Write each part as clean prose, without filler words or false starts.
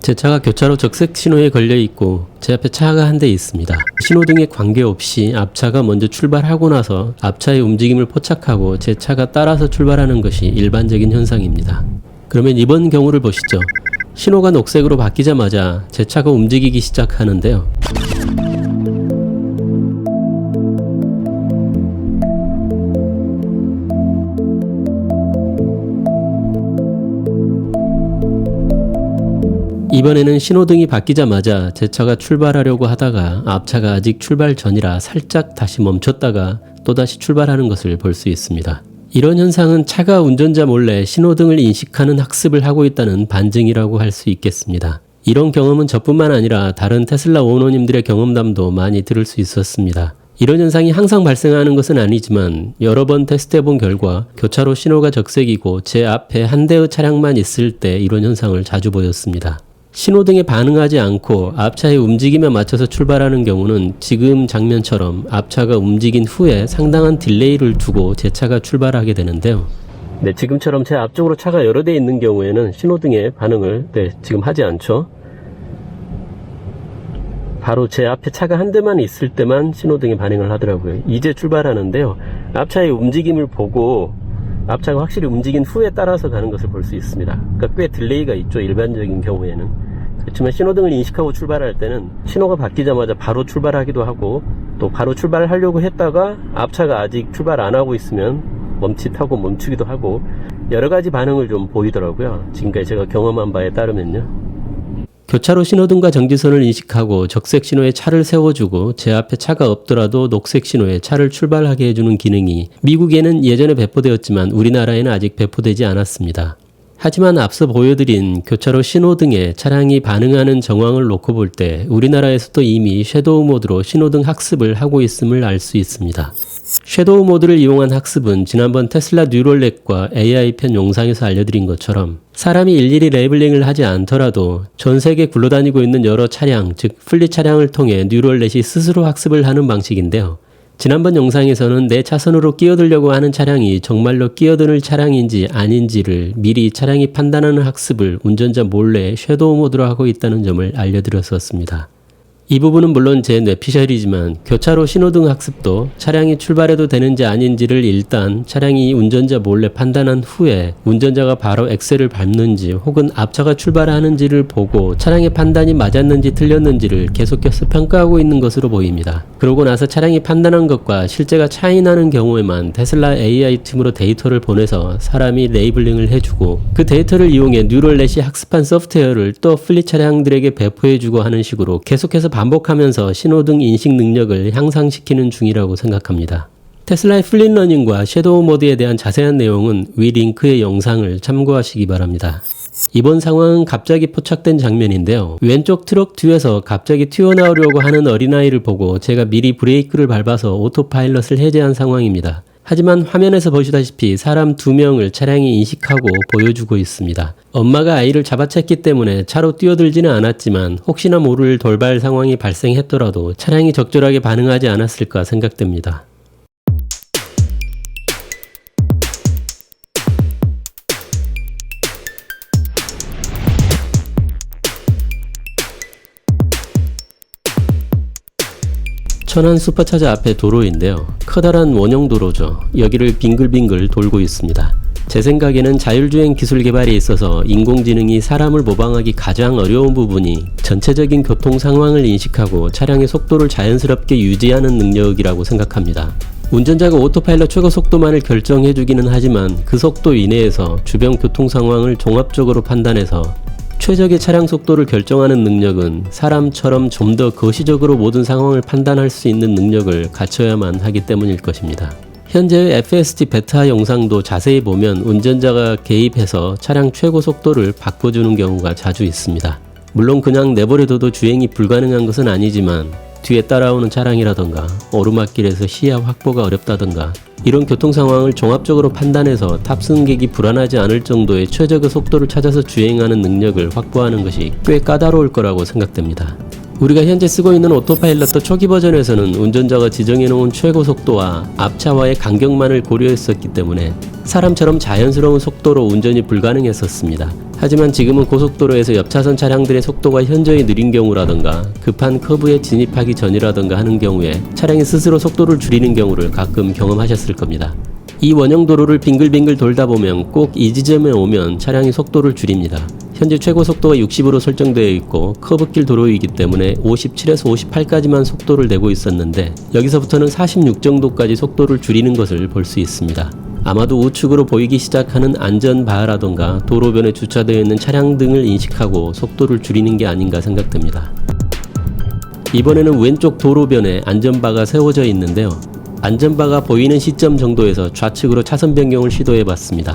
제 차가 교차로 적색 신호에 걸려 있고 제 앞에 차가 한 대 있습니다. 신호등에 관계없이 앞차가 먼저 출발하고 나서 앞차의 움직임을 포착하고 제 차가 따라서 출발하는 것이 일반적인 현상입니다. 그러면 이번 경우를 보시죠. 신호가 녹색으로 바뀌자마자 제 차가 움직이기 시작하는데요. 이번에는 신호등이 바뀌자마자 제 차가 출발하려고 하다가 앞차가 아직 출발 전이라 살짝 다시 멈췄다가 또다시 출발하는 것을 볼 수 있습니다. 이런 현상은 차가 운전자 몰래 신호등을 인식하는 학습을 하고 있다는 반증이라고 할 수 있겠습니다. 이런 경험은 저뿐만 아니라 다른 테슬라 오너님들의 경험담도 많이 들을 수 있었습니다. 이런 현상이 항상 발생하는 것은 아니지만 여러 번 테스트해본 결과 교차로 신호가 적색이고 제 앞에 한 대의 차량만 있을 때 이런 현상을 자주 보였습니다. 신호등에 반응하지 않고 앞차의 움직임에 맞춰서 출발하는 경우는 지금 장면처럼 앞차가 움직인 후에 상당한 딜레이를 두고 제 차가 출발하게 되는데요. 네, 지금처럼 제 앞쪽으로 차가 여러 대 있는 경우에는 신호등에 반응을 지금 하지 않죠. 바로 제 앞에 차가 한 대만 있을 때만 신호등에 반응을 하더라고요. 이제 출발하는데요. 앞차의 움직임을 보고 앞차가 확실히 움직인 후에 따라서 가는 것을 볼 수 있습니다. 그러니까 꽤 딜레이가 있죠, 일반적인 경우에는. 그렇지만 신호등을 인식하고 출발할 때는 신호가 바뀌자마자 바로 출발하기도 하고 또 바로 출발하려고 했다가 앞차가 아직 출발 안 하고 있으면 멈칫하고 멈추기도 하고 여러 가지 반응을 좀 보이더라고요. 지금까지 제가 경험한 바에 따르면요. 교차로 신호등과 정지선을 인식하고 적색 신호에 차를 세워주고 제 앞에 차가 없더라도 녹색 신호에 차를 출발하게 해주는 기능이 미국에는 예전에 배포되었지만 우리나라에는 아직 배포되지 않았습니다. 하지만 앞서 보여드린 교차로 신호등에 차량이 반응하는 정황을 놓고 볼 때 우리나라에서도 이미 섀도우 모드로 신호등 학습을 하고 있음을 알 수 있습니다. 섀도우 모드를 이용한 학습은 지난번 테슬라 뉴럴렉과 AI 편 영상에서 알려드린 것처럼 사람이 일일이 레이블링을 하지 않더라도 전 세계 굴러다니고 있는 여러 차량, 즉 플릿 차량을 통해 뉴럴넷이 스스로 학습을 하는 방식인데요. 지난번 영상에서는 내 차선으로 끼어들려고 하는 차량이 정말로 끼어드는 차량인지 아닌지를 미리 차량이 판단하는 학습을 운전자 몰래 섀도우 모드로 하고 있다는 점을 알려드렸었습니다. 이 부분은 물론 제 뇌피셜이지만 교차로 신호등 학습도 차량이 출발해도 되는지 아닌지를 일단 차량이 운전자 몰래 판단한 후에 운전자가 바로 엑셀을 밟는지 혹은 앞차가 출발하는지를 보고 차량의 판단이 맞았는지 틀렸는지를 계속해서 평가하고 있는 것으로 보입니다. 그러고 나서 차량이 판단한 것과 실제가 차이 나는 경우에만 테슬라 AI 팀으로 데이터를 보내서 사람이 레이블링을 해주고 그 데이터를 이용해 뉴럴넷이 학습한 소프트웨어를 또 플릿 차량들에게 배포해주고 하는 식으로 계속해서 반복하면서 신호등 인식 능력을 향상시키는 중이라고 생각합니다. 테슬라의 플릿러닝과 섀도우 모드에 대한 자세한 내용은 위 링크의 영상을 참고하시기 바랍니다. 이번 상황은 갑자기 포착된 장면인데요. 왼쪽 트럭 뒤에서 갑자기 튀어나오려고 하는 어린아이를 보고 제가 미리 브레이크를 밟아서 오토파일럿을 해제한 상황입니다. 하지만 화면에서 보시다시피 사람 2명을 차량이 인식하고 보여주고 있습니다. 엄마가 아이를 잡아챘기 때문에 차로 뛰어들지는 않았지만 혹시나 모를 돌발 상황이 발생했더라도 차량이 적절하게 반응하지 않았을까 생각됩니다. 천안 슈퍼차저 앞에 도로인데요. 커다란 원형 도로죠. 여기를 빙글빙글 돌고 있습니다. 제 생각에는 자율주행 기술 개발에 있어서 인공지능이 사람을 모방하기 가장 어려운 부분이 전체적인 교통 상황을 인식하고 차량의 속도를 자연스럽게 유지하는 능력이라고 생각합니다. 운전자가 오토파일럿 최고 속도만을 결정해주기는 하지만 그 속도 이내에서 주변 교통 상황을 종합적으로 판단해서 최적의 차량 속도를 결정하는 능력은 사람처럼 좀 더 거시적으로 모든 상황을 판단할 수 있는 능력을 갖춰야만 하기 때문일 것입니다. 현재의 FSD 베타 영상도 자세히 보면 운전자가 개입해서 차량 최고 속도를 바꿔주는 경우가 자주 있습니다. 물론 그냥 내버려둬도 주행이 불가능한 것은 아니지만 뒤에 따라오는 차량이라던가 오르막길에서 시야 확보가 어렵다던가 이런 교통 상황을 종합적으로 판단해서 탑승객이 불안하지 않을 정도의 최적의 속도를 찾아서 주행하는 능력을 확보하는 것이 꽤 까다로울 거라고 생각됩니다. 우리가 현재 쓰고 있는 오토파일럿도 초기 버전에서는 운전자가 지정해놓은 최고 속도와 앞차와의 간격만을 고려했었기 때문에 사람처럼 자연스러운 속도로 운전이 불가능했었습니다. 하지만 지금은 고속도로에서 옆차선 차량들의 속도가 현저히 느린 경우라던가 급한 커브에 진입하기 전이라던가 하는 경우에 차량이 스스로 속도를 줄이는 경우를 가끔 경험하셨을 겁니다. 이 원형 도로를 빙글빙글 돌다 보면 꼭 이 지점에 오면 차량이 속도를 줄입니다. 현재 최고 속도가 60으로 설정되어 있고 커브길 도로이기 때문에 57에서 58까지만 속도를 내고 있었는데 여기서부터는 46 정도까지 속도를 줄이는 것을 볼 수 있습니다. 아마도 우측으로 보이기 시작하는 안전바라던가 도로변에 주차되어 있는 차량 등을 인식하고 속도를 줄이는 게 아닌가 생각됩니다. 이번에는 왼쪽 도로변에 안전바가 세워져 있는데요. 안전바가 보이는 시점 정도에서 좌측으로 차선 변경을 시도해 봤습니다.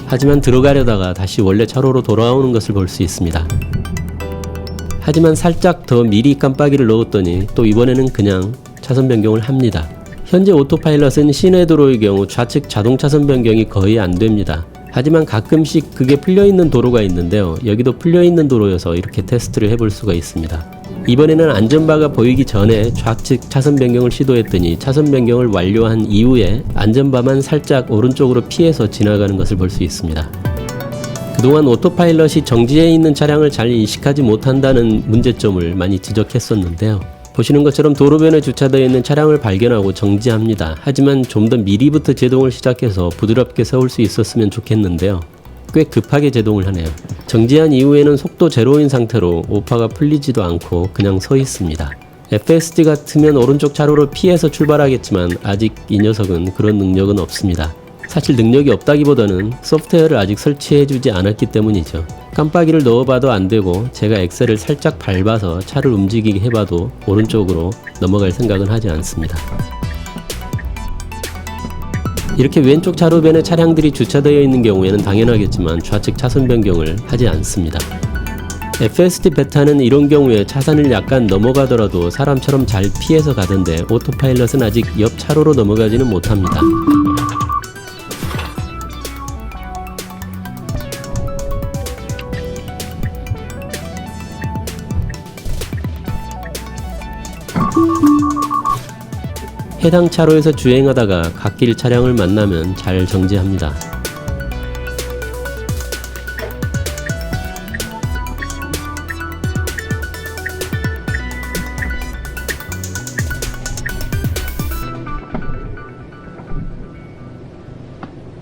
하지만 들어가려다가 다시 원래 차로로 돌아오는 것을 볼 수 있습니다. 하지만 살짝 더 미리 깜빡이를 넣었더니 또 이번에는 그냥 차선 변경을 합니다. 현재 오토파일럿은 시내 도로의 경우 좌측 자동 차선 변경이 거의 안 됩니다. 하지만 가끔씩 그게 풀려있는 도로가 있는데요. 여기도 풀려있는 도로여서 이렇게 테스트를 해볼 수가 있습니다. 이번에는 안전바가 보이기 전에 좌측 차선 변경을 시도했더니 차선 변경을 완료한 이후에 안전바만 살짝 오른쪽으로 피해서 지나가는 것을 볼 수 있습니다. 그동안 오토파일럿이 정지해 있는 차량을 잘 인식하지 못한다는 문제점을 많이 지적했었는데요. 보시는 것처럼 도로변에 주차되어 있는 차량을 발견하고 정지합니다. 하지만 좀 더 미리부터 제동을 시작해서 부드럽게 세울 수 있었으면 좋겠는데요. 꽤 급하게 제동을 하네요. 정지한 이후에는 속도 제로인 상태로 오파가 풀리지도 않고 그냥 서 있습니다. FSD 같으면 오른쪽 차로를 피해서 출발하겠지만 아직 이 녀석은 그런 능력은 없습니다. 사실 능력이 없다기보다는 소프트웨어를 아직 설치해주지 않았기 때문이죠. 깜빡이를 넣어봐도 안되고 제가 엑셀을 살짝 밟아서 차를 움직이게 해봐도 오른쪽으로 넘어갈 생각은 하지 않습니다. 이렇게 왼쪽 차로변에 차량들이 주차되어 있는 경우에는 당연하겠지만 좌측 차선 변경을 하지 않습니다. FSD 베타는 이런 경우에 차선을 약간 넘어가더라도 사람처럼 잘 피해서 가던데 오토파일럿은 아직 옆 차로로 넘어가지는 못합니다. 해당 차로에서 주행하다가 갓길 차량을 만나면 잘 정지합니다.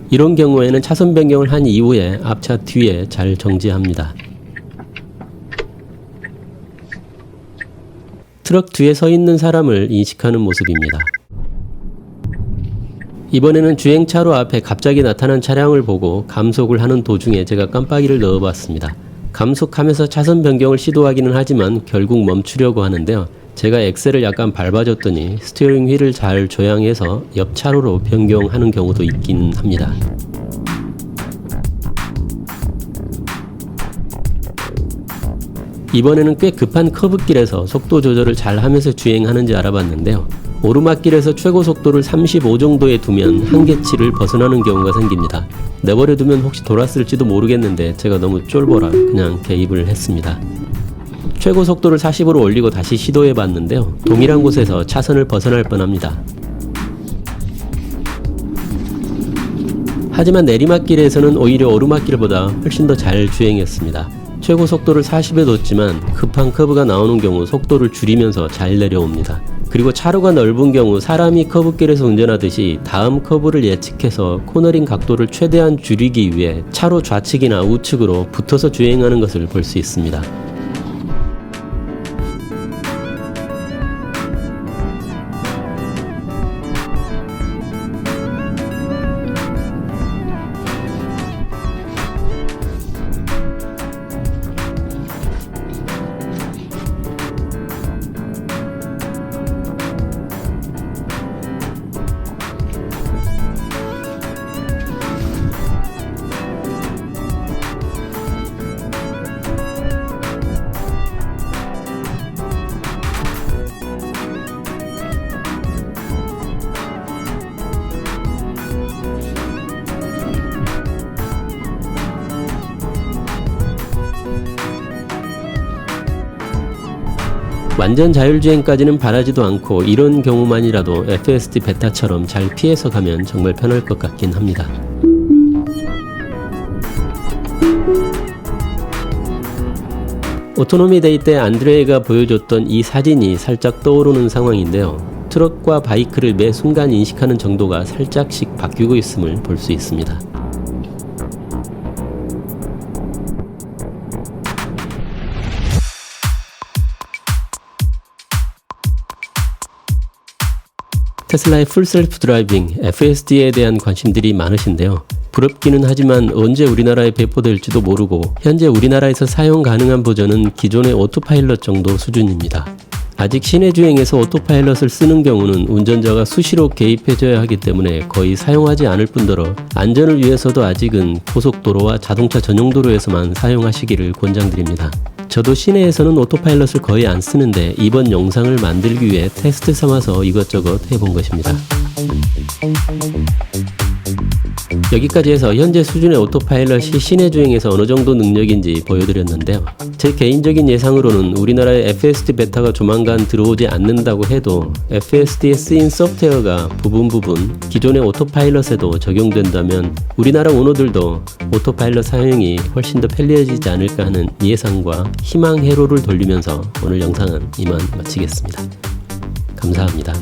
이런 경우에는 차선 변경을 한 이후에 앞차 뒤에 잘 정지합니다. 트럭 뒤에 서 있는 사람을 인식하는 모습입니다. 이번에는 주행차로 앞에 갑자기 나타난 차량을 보고 감속을 하는 도중에 제가 깜빡이를 넣어봤습니다. 감속하면서 차선 변경을 시도하기는 하지만 결국 멈추려고 하는데요. 제가 엑셀을 약간 밟아줬더니 스티어링 휠을 잘 조향해서 옆 차로로 변경하는 경우도 있긴 합니다. 이번에는 꽤 급한 커브길에서 속도 조절을 잘 하면서 주행하는지 알아봤는데요. 오르막길에서 최고 속도를 35 정도에 두면 한계치를 벗어나는 경우가 생깁니다. 내버려 두면 혹시 돌았을지도 모르겠는데 제가 너무 쫄보라 그냥 개입을 했습니다. 최고 속도를 40으로 올리고 다시 시도해 봤는데요. 동일한 곳에서 차선을 벗어날 뻔합니다. 하지만 내리막길에서는 오히려 오르막길보다 훨씬 더 잘 주행했습니다. 최고 속도를 40에 뒀지만 급한 커브가 나오는 경우 속도를 줄이면서 잘 내려옵니다. 그리고 차로가 넓은 경우 사람이 커브길에서 운전하듯이 다음 커브를 예측해서 코너링 각도를 최대한 줄이기 위해 차로 좌측이나 우측으로 붙어서 주행하는 것을 볼 수 있습니다. 완전 자율주행까지는 바라지도 않고 이런 경우만이라도 FSD 베타처럼 잘 피해서 가면 정말 편할 것 같긴 합니다. 오토노미 데이 때 안드레이가 보여줬던 이 사진이 살짝 떠오르는 상황인데요. 트럭과 바이크를 매 순간 인식하는 정도가 살짝씩 바뀌고 있음을 볼 수 있습니다. 테슬라의 풀 셀프 드라이빙 FSD에 대한 관심들이 많으신데요. 부럽기는 하지만 언제 우리나라에 배포될지도 모르고 현재 우리나라에서 사용 가능한 버전은 기존의 오토파일럿 정도 수준입니다. 아직 시내 주행에서 오토파일럿을 쓰는 경우는 운전자가 수시로 개입해줘야 하기 때문에 거의 사용하지 않을 뿐더러 안전을 위해서도 아직은 고속도로와 자동차 전용도로에서만 사용하시기를 권장드립니다. 저도 시내에서는 오토파일럿을 거의 안 쓰는데 이번 영상을 만들기 위해 테스트 삼아서 이것저것 해본 것입니다. 여기까지 해서 현재 수준의 오토파일럿이 시내 주행에서 어느 정도 능력인지 보여드렸는데요. 제 개인적인 예상으로는 우리나라에 FSD 베타가 조만간 들어오지 않는다고 해도 FSD에 쓰인 소프트웨어가 부분 기존의 오토파일럿에도 적용된다면 우리나라 오너들도 오토파일럿 사용이 훨씬 더 편리해지지 않을까 하는 예상과 희망 회로를 돌리면서 오늘 영상은 이만 마치겠습니다. 감사합니다.